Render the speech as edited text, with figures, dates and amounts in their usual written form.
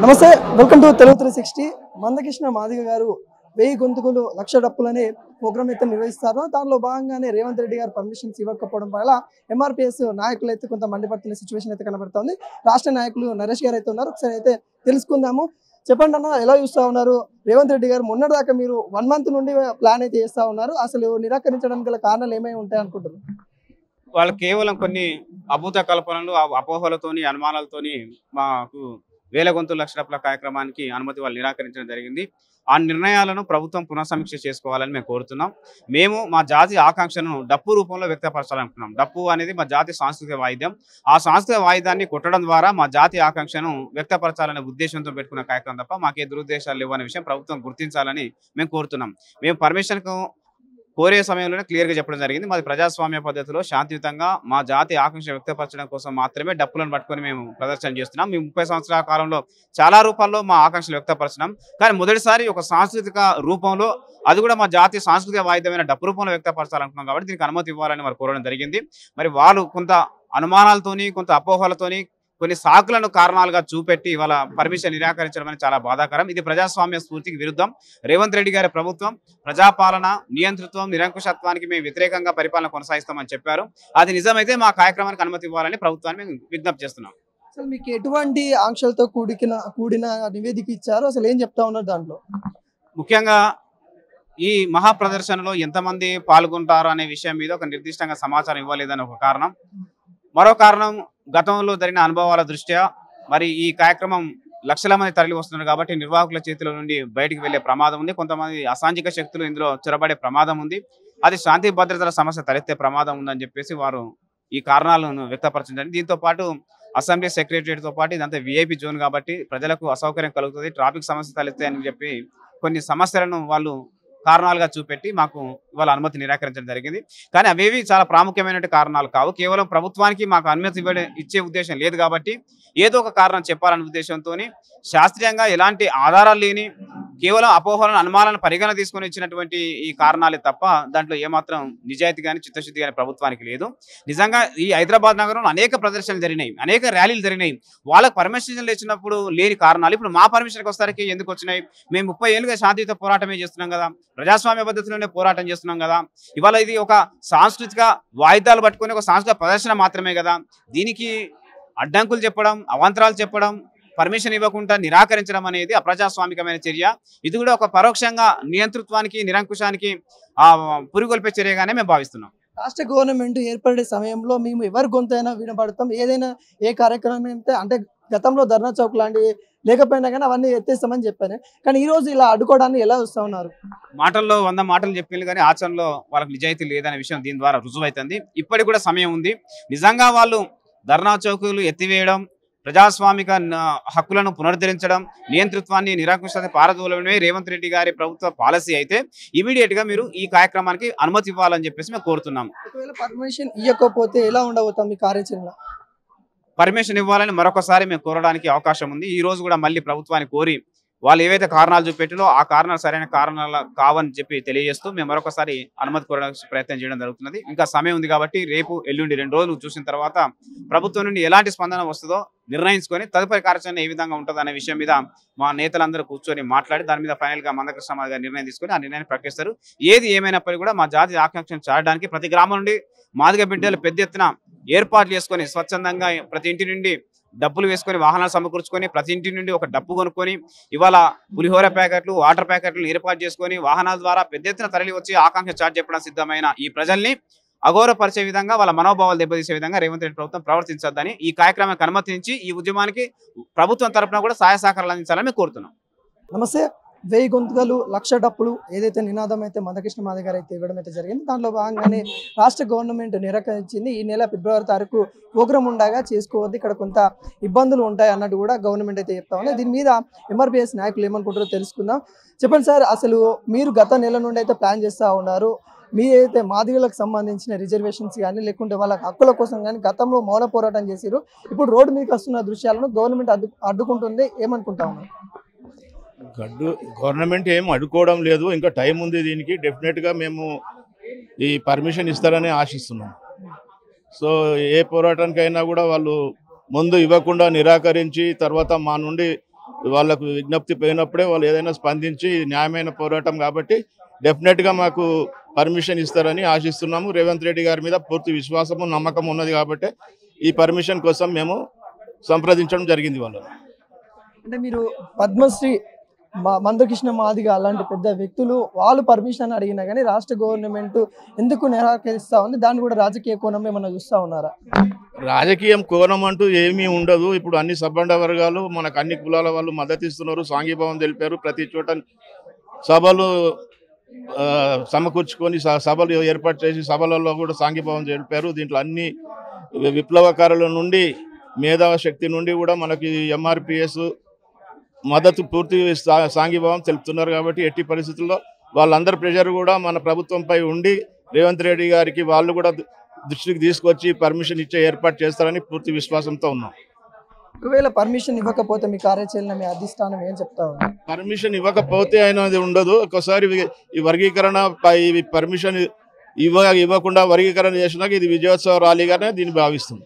నమస్తే, welcome to Telugu 360. Mandakrishna Madiga గారు 1000 గొంతుకులు లక్ష డప్పులనే programme అయితే నిర్వహిస్తారు. దానిలో భాగంగానే రేవంత్ రెడ్డి గారు పర్మిషన్స్ ఇవ్వకపోవడం వల్ల ఎంఆర్పిఎస్ నాయకులు అయితే కొంత మండిపడుతున్న సిచ్యువేషన్ అయితే కనబడుతుంది. రాష్ట్ర నాయకులు నరేష్ గారు అయితే ఉన్నారు, ఒకసారి అయితే తెలుసుకుందాము. చెప్పండి అన్న, ఎలా చూస్తూ ఉన్నారు? రేవంత్ రెడ్డి గారు మొన్నటిదాకా మీరు 1 month నుండి ప్లాన్ అయితే చేస్తూ ఉన్నారు. అసలు నిరాకరించడానికి గల కారణాలు ఏమై ఉంటాయి అనుకుంటారు? వాళ్ళు కేవలం కొన్ని అభూత కల్పనలు, అపోహలతోని, అనుమానాలతోని మాకు 1000 గొంతుల లక్ష డప్పుల కార్యక్రమానికి అనుమతి వాళ్ళు నిరాకరించడం జరిగింది. ఆ నిర్ణయాలను ప్రభుత్వం పునఃసమీక్ష చేసుకోవాలని మేము కోరుతున్నాం. మేము మా జాతి ఆకాంక్షను డప్పు రూపంలో వ్యక్తపరచాలనుకున్నాం. డప్పు అనేది మా జాతి సాంస్కృతిక వాయిద్యం. ఆ సాంస్కృతిక వాయిద్యాన్ని కొట్టడం ద్వారా మా జాతి ఆకాంక్షను వ్యక్తపరచాలనే ఉద్దేశంతో పెట్టుకున్న కార్యక్రమం తప్ప మాకే దురుద్దేశాలు లేవనే విషయం ప్రభుత్వం గుర్తించాలని మేము కోరుతున్నాం. మేము పర్మిషన్కు కోరే సమయంలోనే క్లియర్గా చెప్పడం జరిగింది. మాది ప్రజాస్వామ్య పద్ధతిలో శాంతియుతంగా మా జాతి ఆకాంక్ష వ్యక్తపరచడం కోసం మాత్రమే డప్పులను పట్టుకొని మేము ప్రదర్శన చేస్తున్నాం. మేము 30 సంవత్సరాల కాలంలో చాలా రూపాల్లో మా ఆకాంక్షలు వ్యక్తపరచినాం. కానీ మొదటిసారి ఒక సాంస్కృతిక రూపంలో, అది కూడా మా జాతీయ సాంస్కృతిక వాయిద్యమైన డప్పు రూపంలో వ్యక్తపరచాలనుకున్నాం. కాబట్టి దీనికి అనుమతి ఇవ్వాలని వారు కోరడం జరిగింది. మరి వాళ్ళు కొంత అనుమానాలతోని, కొంత అపోహలతోని, కొన్ని సాకులను కారణాలుగా చూపెట్టి వాళ్ళ పర్మిషన్ నిరాకరించడం అనేది చాలా బాధాకరం. ఇది ప్రజాస్వామ్య స్ఫూర్తికి విరుద్ధం. రేవంత్ రెడ్డి గారి ప్రభుత్వం ప్రజాపాలన, నియంతృత్వం, నిరంకుశత్వానికి మేము వ్యతిరేకంగా పరిపాలన కొనసాగిస్తామని చెప్పారు. అది నిజమైతే మా కార్యక్రమానికి అనుమతి ఇవ్వాలని ప్రభుత్వాన్ని మేము విజ్ఞప్తి చేస్తున్నాం. అసలు మీకు ఎటువంటి ఆంక్షలతో కూడిన నివేదిక ఇచ్చారు? అసలు ఏం చెప్తా ఉన్నారు దాంట్లో? ముఖ్యంగా ఈ మహా ప్రదర్శనలో ఎంతమంది పాల్గొంటారు అనే విషయం మీద ఒక నిర్దిష్టంగా సమాచారం ఇవ్వలేదని ఒక కారణం. మరో కారణం, గతంలో జరిగిన అనుభవాల దృష్ట్యా మరి ఈ కార్యక్రమం లక్షల మంది తరలి వస్తున్నారు కాబట్టి నిర్వాహకుల చేతుల నుండి బయటికి వెళ్లే ప్రమాదం ఉంది. కొంతమంది అసాంఘిక శక్తులు ఇందులో చొరబడే ప్రమాదం ఉంది. అది శాంతి భద్రతల సమస్య తలెత్తే ప్రమాదం ఉందని చెప్పేసి వారు ఈ కారణాలను వ్యక్తపరచండి. దీంతో పాటు అసెంబ్లీ సెక్రటరియట్తో పాటు ఇదంతా విఐపి జోన్ కాబట్టి ప్రజలకు అసౌకర్యం కలుగుతుంది, ట్రాఫిక్ సమస్య తలెత్తాయని చెప్పి కొన్ని సమస్యలను వాళ్ళు కారణాలుగా చూపెట్టి మాకు ఇవాళ అనుమతి నిరాకరించడం జరిగింది. కానీ అవేవి చాలా ప్రాముఖ్యమైన కారణాలు కావు. కేవలం ప్రభుత్వానికి మాకు అనుమతి ఇచ్చే ఉద్దేశం లేదు కాబట్టి ఏదో ఒక కారణం చెప్పాలనే ఉద్దేశంతో శాస్త్రీయంగా ఎలాంటి ఆధారాలు లేని కేవలం అపోహలను, అనుమానాలను పరిగణ తీసుకొని ఇచ్చినటువంటి ఈ కారణాలే తప్ప దాంట్లో ఏమాత్రం నిజాయితీ కానీ చిత్తశుద్ధి కానీ ప్రభుత్వానికి లేదు. నిజంగా ఈ హైదరాబాద్ నగరంలో అనేక ప్రదర్శనలు జరిగినాయి, అనేక ర్యాలీలు జరిగినాయి. వాళ్ళకి పర్మిషన్లు ఇచ్చినప్పుడు లేని కారణాలు ఇప్పుడు మా పర్మిషన్కి వస్తానికి ఎందుకు వచ్చినాయి? మేము 30 ఏళ్ళుగా శాంతియుత పోరాటమే చేస్తున్నాం కదా, ప్రజాస్వామ్య పద్ధతిలోనే పోరాటం చేస్తున్నాం కదా. ఇవాళ ఇది ఒక సాంస్కృతిక వాయిద్యాలు పట్టుకొని ఒక సాంస్కృతిక ప్రదర్శన మాత్రమే కదా. దీనికి అడ్డంకులు చెప్పడం, అవాంతరాలు చెప్పడం, పర్మిషన్ ఇవ్వకుండా నిరాకరించడం అనేది అప్రజాస్వామికమైన చర్య. ఇది కూడా ఒక పరోక్షంగా నియంతృత్వానికి, నిరంకుశానికి పురిగొల్పే చర్యగానే మేము భావిస్తున్నాం. రాష్ట్ర గవర్నమెంట్ ఏర్పడే సమయంలో మేము ఎవరి గొంతైనా వినపడతాం, ఏదైనా ఏ కార్యక్రమం అయితే అంటే గతంలో ధర్నా చౌక్ లాంటివి లేకపోయినా కానీ అవన్నీ ఎత్తేస్తామని చెప్పాను. కానీ ఈ రోజు ఇలా అడ్డుకోవడాన్ని ఎలా వస్తూ ఉన్నారు? మాటల్లో 100 మాటలు చెప్పింది కానీ ఆచరణలో వాళ్ళకి నిజాయితీ లేదనే విషయం దీని ద్వారా రుజువైతుంది. ఇప్పటికి కూడా సమయం ఉంది. నిజంగా వాళ్ళు ధర్నా చౌకులు ఎత్తివేయడం, ప్రజాస్వామిక హక్కులను పునరుద్ధరించడం, నియంతృత్వాన్ని, నిరంకుశాన్ని పారదోలడమే రేవంత్ రెడ్డి గారి ప్రభుత్వ పాలసీ అయితే ఇమీడియట్ గా మీరు ఈ కార్యక్రమానికి అనుమతి ఇవ్వాలని చెప్పేసి మేము కోరుతున్నాం. ఒకవేళ పర్మిషన్ ఇవ్వకపోతే ఎలా ఉండబోతాం మీ కార్యాచరణ? పర్మిషన్ ఇవ్వాలని మరొకసారి మేము కోరడానికి అవకాశం ఉంది. ఈ రోజు కూడా మళ్ళీ ప్రభుత్వాన్ని కోరి వాళ్ళు ఏవైతే కారణాలు చూపెట్టిలో ఆ కారణాలు సరైన కారణాలు కావని చెప్పి తెలియజేస్తూ మేము మరొకసారి అనుమతి కోరడానికి ప్రయత్నం చేయడం జరుగుతున్నది. ఇంకా సమయం ఉంది కాబట్టి రేపు, ఎల్లుండి 2 రోజులు చూసిన తర్వాత ప్రభుత్వం నుండి ఎలాంటి స్పందన వస్తుందో నిర్ణయించుకొని తదుపరి కార్యాచరణ ఏ విధంగా ఉంటుంది అనే విషయం మీద మా నేతలందరూ కూర్చొని మాట్లాడి దాని మీద ఫైనల్ గా మందకృష్ణ గారు నిర్ణయం తీసుకొని ఆ నిర్ణయాన్ని ప్రకటిస్తారు. ఏది ఏమైనప్పటికీ కూడా మా జాతి ఆకాంక్షను చాటడానికి ప్రతి గ్రామం నుండి మాదిగ బిడ్డలు పెద్ద ఎత్తున ఏర్పాట్లు చేసుకొని స్వచ్ఛందంగా ప్రతి ఇంటి నుండి డబ్బులు వేసుకొని వాహనాలు సమకూర్చుకొని ప్రతి ఇంటి నుండి ఒక డబ్బు కొనుక్కొని ఇవాళ పులిహోర ప్యాకెట్లు, వాటర్ ప్యాకెట్లు ఏర్పాటు చేసుకొని వాహనాల ద్వారా పెద్ద ఎత్తున తరలి వచ్చి ఆకాంక్ష చాటు చెప్పడం సిద్ధమైన ఈ ప్రజల్ని అగౌరవపరిచే విధంగా, వాళ్ళ మనోభావాలు దెబ్బతీసే విధంగా రేవంత్ రెడ్డి ప్రభుత్వం ప్రవర్తించొద్దని, ఈ కార్యక్రమానికి అనుమతించి ఈ ఉద్యమానికి ప్రభుత్వం తరఫున కూడా సహాయ సహకారాలు అందించాలని మేము కోరుతున్నాం. నమస్తే. 1000 గొంతుకలు లక్ష డప్పులు ఏదైతే నినాదం అయితే మందకృష్ణ మాదిగ గారు అయితే ఇవ్వడం అయితే జరిగింది. దాంట్లో భాగంగానే రాష్ట్ర గవర్నమెంట్ నిరాకరించింది. ఈ నెల ఫిబ్రవరి తారీఖు ప్రోగ్రామ్ ఉండగా చేసుకోవద్దు, ఇక్కడ కొంత ఇబ్బందులు ఉంటాయి అన్నట్టు కూడా గవర్నమెంట్ అయితే చెప్తా ఉంది. దీని మీద ఎంఆర్పిఎస్ నాయకులు ఏమనుకుంటారో తెలుసుకుందాం. చెప్పండి సార్, అసలు మీరు గత నెల నుండి అయితే ప్లాన్ చేస్తూ ఉన్నారు. మీరైతే మాదిగలకు సంబంధించిన రిజర్వేషన్స్ కానీ లేకుంటే వాళ్ళ హక్కుల కోసం కానీ గతంలో మౌన పోరాటం చేసిరు. ఇప్పుడు రోడ్డు మీకు వస్తున్న దృశ్యాలను గవర్నమెంట్ అడ్డుకుంటుంది, ఏమనుకుంటా ఉన్నారు? గవర్నమెంట్ ఏం అడ్డుకోవడం లేదు, ఇంకా టైం ఉంది. దీనికి డెఫినెట్గా మేము ఈ పర్మిషన్ ఇస్తారని ఆశిస్తున్నాం. సో ఏ పోరాటానికైనా కూడా వాళ్ళు ముందు ఇవ్వకుండా నిరాకరించి తర్వాత మా నుండి వాళ్ళకు విజ్ఞప్తి పోయినప్పుడే వాళ్ళు ఏదైనా స్పందించి న్యాయమైన పోరాటం కాబట్టి డెఫినెట్గా మాకు పర్మిషన్ ఇస్తారని ఆశిస్తున్నాము. రేవంత్ రెడ్డి గారి మీద పూర్తి విశ్వాసము నమ్మకం ఉన్నది కాబట్టి ఈ పర్మిషన్ కోసం మేము సంప్రదించడం జరిగింది వాళ్ళు. అంటే మీరు పద్మశ్రీ మందకృష్ణ మాదిగ అలాంటి పెద్ద వ్యక్తులు వాళ్ళు పర్మిషన్ అడిగినా కానీ రాష్ట్ర గవర్నమెంట్ ఎందుకు నిరాకరిస్తా ఉంది? దాన్ని కూడా రాజకీయ కోణం ఏమన్నా చూస్తూ ఉన్నారా? రాజకీయం కోణం అంటూ ఏమీ ఉండదు. ఇప్పుడు అన్ని సబ్బండ వర్గాలు మనకు అన్ని కులాల వాళ్ళు మద్దతు ఇస్తున్నారు, సాంఘీభావం తెలిపారు. ప్రతి చోట సభలు సమకూర్చుకొని సభలు ఏర్పాటు చేసి సభలలో కూడా సాంఘీభావం తెలిపారు. దీంట్లో అన్ని విప్లవకారుల నుండి మేధావ శక్తి నుండి కూడా మనకి ఎంఆర్పిఎస్ మద్దతు పూర్తి సాంఘీభావం తెలుపుతున్నారు. కాబట్టి ఎట్టి పరిస్థితుల్లో వాళ్ళందరి ప్రెషర్ కూడా మన ప్రభుత్వంపై ఉండి రేవంత్ రెడ్డి గారికి వాళ్ళు కూడా దృష్టికి తీసుకొచ్చి పర్మిషన్ ఇచ్చే ఏర్పాటు చేస్తారని పూర్తి విశ్వాసంతో ఉన్నాం. ఒకవేళ పర్మిషన్ ఇవ్వకపోతే మీ కార్యాచరణ మీ అధిష్టానం ఏం చెప్తా ఉంది? పర్మిషన్ ఇవ్వకపోతే అనేది ఉండదు. ఒకసారి ఈ వర్గీకరణ పర్మిషన్ ఇవ్వకుండా వర్గీకరణ చేసినాక ఇది విజయోత్సవ ర్యాలీగానే దీన్ని భావిస్తుంది.